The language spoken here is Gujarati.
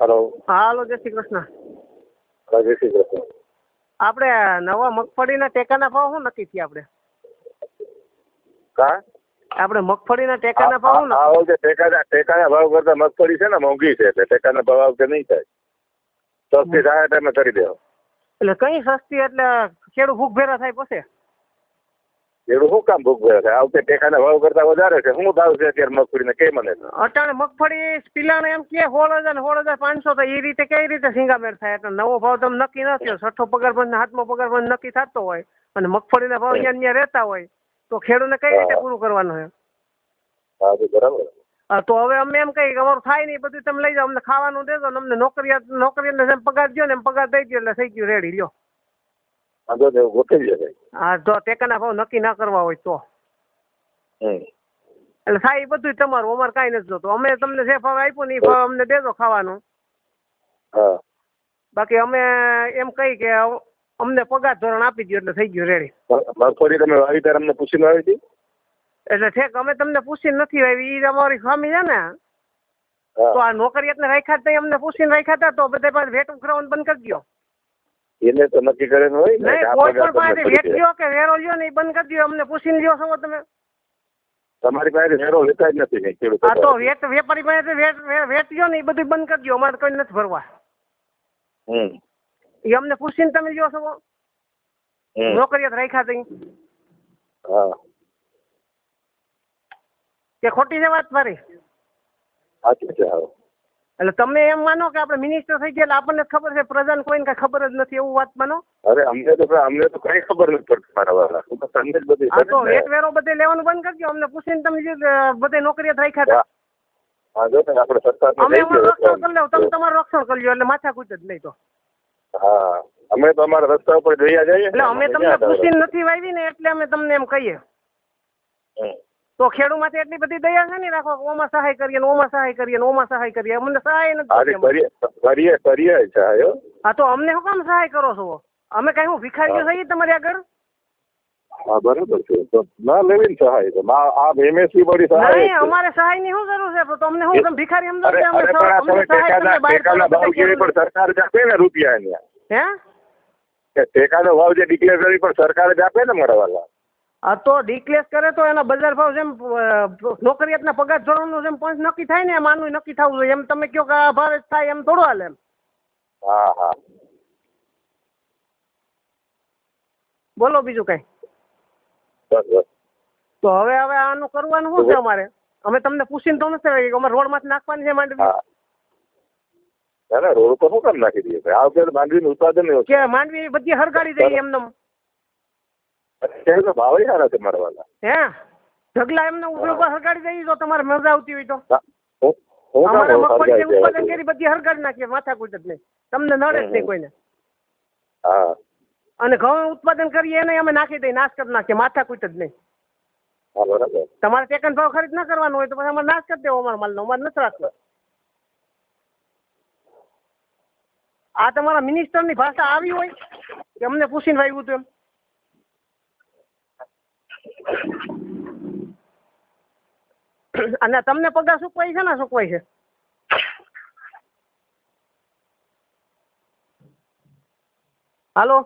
હલો. હાલો, જય શ્રી કૃષ્ણ. જય શ્રી કૃષ્ણ. આપણે નવા મગફળીના ટેકાના ભાવ શું નક્કી થયા આપણે? કા આપણે મગફળીના ટેકાના ભાવ શું આ વખતે ટેકાના ભાવ કરતા મગફળી છે ને મોંઘી છે, એટલે ટેકાના ભાવ આવતે નહીં થાય. સસ્તી થાય ટાઈમે કરી દેવો. એટલે કઈ સસ્તી એટલે ખેડૂત ભૂખ ભેરા થાય પછી? એવું શું કામ ભૂખ ભરે છે? આ વખતે ટેકાના ભાવ કરતા વધારે છે. શું ભાવ છે અત્યારે મગફળીને કે મને? અટાણે મગફળી પિલાને એમ કે 16,000 તો એ રીતે કઈ રીતે સિંગામેર થાય? એટલે નવો ભાવ તમે નક્કી ન થયો, છઠ્ઠો પગાર બંધ સાતમો પગાર બંધ નક્કી થતો હોય અને મગફળીના ભાવ અહીંયા રહેતા હોય તો ખેડૂતને કઈ રીતે પૂરું કરવાનું છે? હા બરાબર. તો હવે અમે એમ કહીએ કે અમારું થાય નહીં, બધું તમે લઈ જાઓ, અમને ખાવાનું દેજો ને અમને નોકરીયાતને જેમ પગાર દો ને એમ પગાર દઈ દો એટલે થઈ ગયું રેડી લ્યો. વાંધો નહીં, ગોઠવી જાય. હા, જો ટેકાના ભાવ નક્કી ના કરવા હોય તો એટલે થાય એ બધું તમારું, અમારે કાંઈ નથી જોતું. અમે તમને જે ભાવ આપ્યો ને એ ભાવ અમને દેજો ખાવાનું. હા, બાકી અમે એમ કહી કે અમને પગાર ધોરણ આપી દો એટલે થઈ ગયું રેડી. મગફળી તમે વાવી ત્યારે અમને પૂછીને વાવી હતી? એટલે ઠેક અમે તમને પૂછીને નથી આવી, એ અમારી ખામી છે ને. તો આ નોકરિયાતને રાખ્યા હતા અમને પૂછીને રાખ્યા હતા તો બધા પાસે વેટ ઉઘરાવાનું બંધ કરી દો. એને તો નક્કી કરેલું હોય ને. નહીં, કોઈ પણ પાસે વેટ લ્યો કે વેરો લ્યો ને એ બંધ કરી દો. અમને પૂછીને લ્યો છો તમે? તમારી પાસે વેરો લેતા જ નથી કઈ ખેડૂતો. હા, તો વેપારી પાસે વેટ લ્યો ને એ બધું બંધ કરી દો. અમારે કોઈ નથી ભરવા. એ અમને પૂછીને તમે લ્યો છો? નોકરિયાત રાખ્યા તઈ હા કે ખોટી છે વાત મારી? સાચું છે. હા, એટલે તમે એમ માનો કે આપણે મિનિસ્ટર થઈ ગયા એટલે આપણને ખબર છે, પ્રજાને કોઈને કઈ ખબર જ નથી એવું વાત માનો? અરે અમને તો કઈ ખબર નથી પડતી મારા વાળા. તમને જ બધી. હા, તો વેટ વેરો બધે લેવાનું બંધ કરી દો. અમને પૂછીને તમે બધે નોકરિયાત રાખ્યા હતા. હા, જો આપણે સરકાર અમે અમારું રક્ષણ કરી લેવું, તમે તમારું રક્ષણ કરી લો એટલે માથાકૂટ જ નહીં તો. હા, અમે તો અમારા રસ્તા ઉપર જોયા જઈએ એટલે અમે તમને પૂછીને નથી વાવી ને એટલે અમે તમને એમ કહીએ. તો ખેડૂતમાંથી એટલી બધી દયા છે ને રાખો, ઓમાં સહાય કરીએ ને ઓમાં સહાય કરીએ ને ઓમાં સહાય કરીએ. અમને સહાય નથી. કરીએ સહાય. હા, તો અમને શું કામ સહાય કરો છો? અમે કઈ હું ભિખારીઓ થઈએ તમારી આગળ? હા, બરાબર છે. તો ના લેવી ને સહાય તો આ એમએસપી બધી સહાય. નહીં, અમારે સહાય ની શું જરૂર છે? તો અમને શું ભિખારી સમજો? ટેકાના ભાવ જેવી પણ સરકાર જ આપે ને રૂપિયા. હે, ટેકાનો ભાવ જે ડિક્લેર કરી પણ સરકાર જ આપે ને મારા વાલા. હા, તો ડિક્લેર કરે તો એના બજાર ભાવ જેમ નોકરિયાતના પગાર ધોરણનું જેમ પંચ નક્કી થાય ને એમ આનું નક્કી થવું જોઈએ. એમ તમે કહો કે આ ભાવ થાય એમ થોડું હાલે એમ. હા હા, બોલો બીજું કઈ? બસ. તો હવે આનું કરવાનું શું છે અમારે? અમે તમને પૂછીને તો નથી અમારે રોડ માંથી નાખવાની છે માંડવી? ના, રોડ પર શું કામ નાખી દઈએ? આ વખતે માંડવીનું ઉત્પાદન કે માંડવી બધી હરગાડી દઈએ એમને? અત્યારે તો ભાવ સારા છે મારા વાલા. હે, ઢગલા એમને ઉપર હરગાડી દઈએ તો તમારે મજા આવતી હોય તો? અમારે મગફળી ઉત્પાદન કરી બધી હરગાડી નાખીએ, માથાકૂટ જ નહીં, તમને નડે જ નહીં કોઈને. હા, અને ઘઉં ઉત્પાદન કરીએ એને અમે નાખી દઈએ, નાશ કરી નાખીએ, માથાકૂટ જ નહીં. હા, બરાબર. તમારે ટેકાનો ભાવ ખરીદ ના કરવાનો હોય તો પછી અમારે નાશ કરી દેવો અમારા માલનો, અમારે નથી રાખવો. આ તમારા મિનિસ્ટરની ભાષા આવી હોય કે અમને પૂછીને વાવ્યું હતું એમ? અને તમને પગાર ચૂકવાય છે ને? ચૂકવાય છે. હાલો,